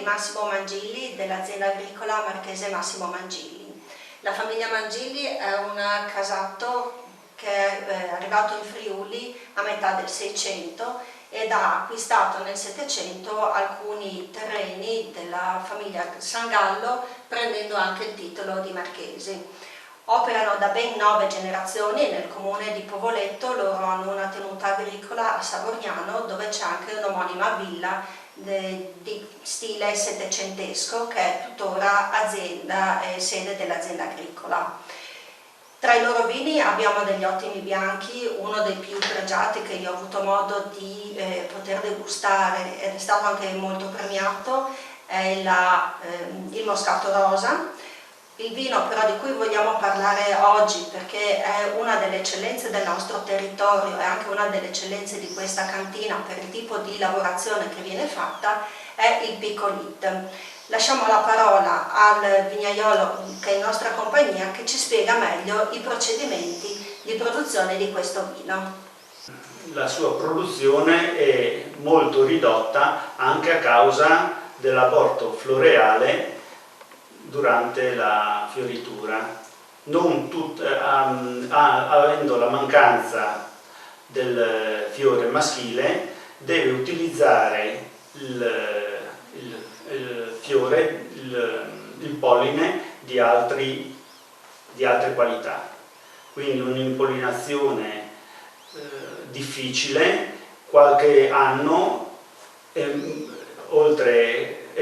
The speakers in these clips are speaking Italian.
Massimo Mangilli dell'azienda agricola marchese Massimo Mangilli. La famiglia Mangilli è un casato che è arrivato in Friuli a metà del 600 ed ha acquistato nel 700 alcuni terreni della famiglia Sangallo, prendendo anche il titolo di marchesi. Operano da ben 9 generazioni nel comune di Povoletto. Loro hanno una tenuta agricola a Savognano, dove c'è anche un'omonima villa di stile settecentesco che è tuttora azienda e sede dell'azienda agricola. Tra i loro vini abbiamo degli ottimi bianchi. Uno dei più pregiati che io ho avuto modo di poter degustare ed è stato anche molto premiato è il Moscato Rosa. Il vino però di cui vogliamo parlare oggi, perché è una delle eccellenze del nostro territorio e anche una delle eccellenze di questa cantina per il tipo di lavorazione che viene fatta, è il Picolit. Lasciamo la parola al vignaiolo che è in nostra compagnia, che ci spiega meglio i procedimenti di produzione di questo vino. La sua produzione è molto ridotta anche a causa dell'apporto floreale durante la fioritura, avendo la mancanza del fiore maschile, deve utilizzare il polline di altre qualità, quindi un'impollinazione difficile. Qualche anno è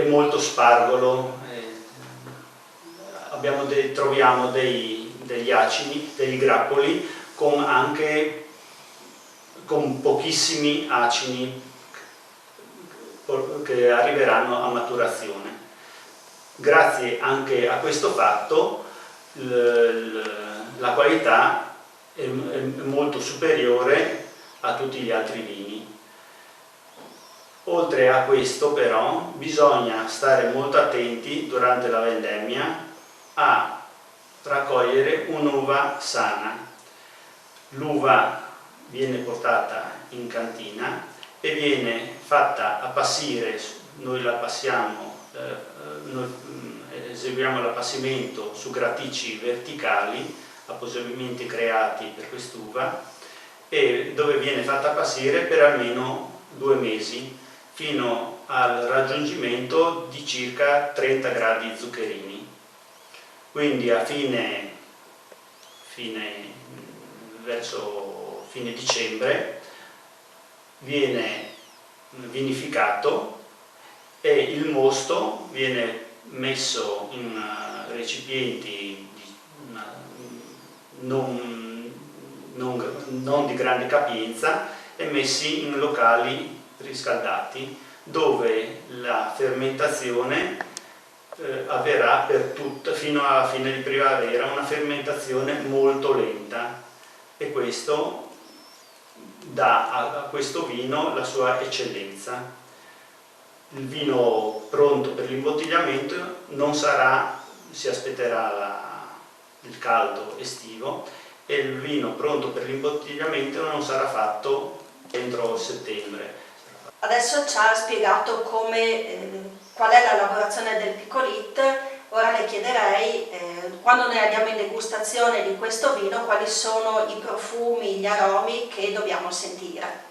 molto spargolo. Troviamo degli acini, degli grappoli con pochissimi acini che arriveranno a maturazione. Grazie anche a questo fatto la qualità è molto superiore a tutti gli altri vini. Oltre a questo però bisogna stare molto attenti durante la vendemmia a raccogliere un'uva sana. L'uva viene portata in cantina e viene fatta appassire. Noi eseguiamo l'appassimento su graticci verticali appositamente creati per quest'uva, e dove viene fatta appassire per almeno 2 mesi fino al raggiungimento di circa 30 gradi zuccherini. Quindi verso fine dicembre viene vinificato e il mosto viene messo in recipienti non di grande capienza e messi in locali riscaldati, dove la fermentazione avverrà fino alla fine di primavera, una fermentazione molto lenta, e questo dà a questo vino la sua eccellenza. Il vino pronto per l'imbottigliamento si aspetterà il caldo estivo, e il vino pronto per l'imbottigliamento non sarà fatto entro settembre. Adesso ci ha spiegato qual è la lavorazione del Picolit. Ora le chiederei, quando noi andiamo in degustazione di questo vino, quali sono i profumi, gli aromi che dobbiamo sentire.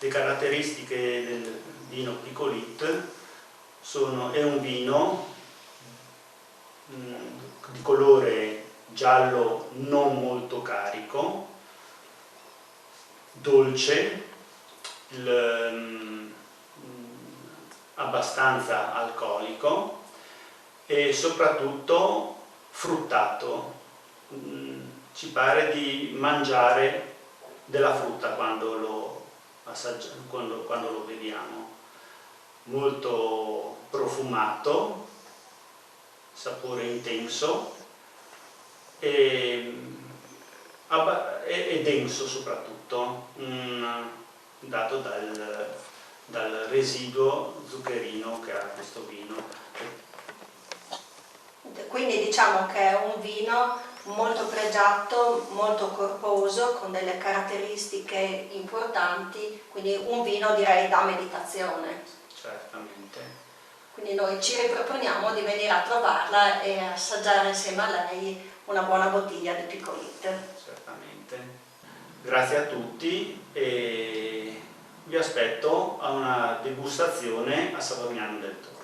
Le caratteristiche del vino Picolit è un vino di colore giallo non molto carico, dolce, abbastanza alcolico e soprattutto fruttato. Ci pare di mangiare della frutta quando lo beviamo. Molto profumato, sapore intenso e denso soprattutto, dato dal residuo zuccherino che ha questo vino. Quindi diciamo che è un vino molto pregiato, molto corposo, con delle caratteristiche importanti, quindi un vino direi da meditazione. Certamente. Quindi noi ci riproponiamo di venire a trovarla e assaggiare insieme a lei una buona bottiglia di Piccolite. Certamente. Grazie a tutti e vi aspetto a una degustazione a Savorniano del Toro.